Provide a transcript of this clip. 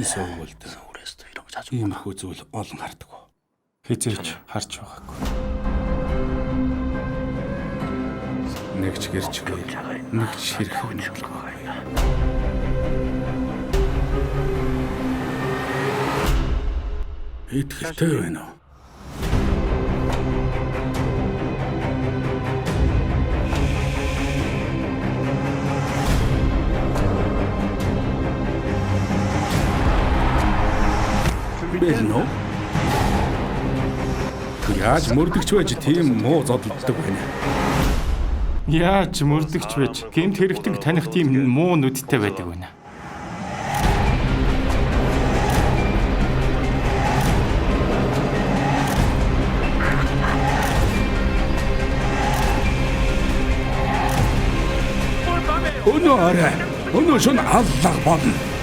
Сувлд. Иймэрхүү зүйл олон хардаг. Хизээч харж байгаагүй. Нэг ч гэрчгүй, нэг ч хэрэг нэг. Итгэлтэй байна уу? Бэлнэ. Яаж мөрдөгч байж тийм муу зодтолдог байна? Яаж мөрдөгч байж гэмт хэрэгтэг таних тийм муу нүдтэй байдаг байна. Өнөө арай. Өнөө шөнө аллах болно.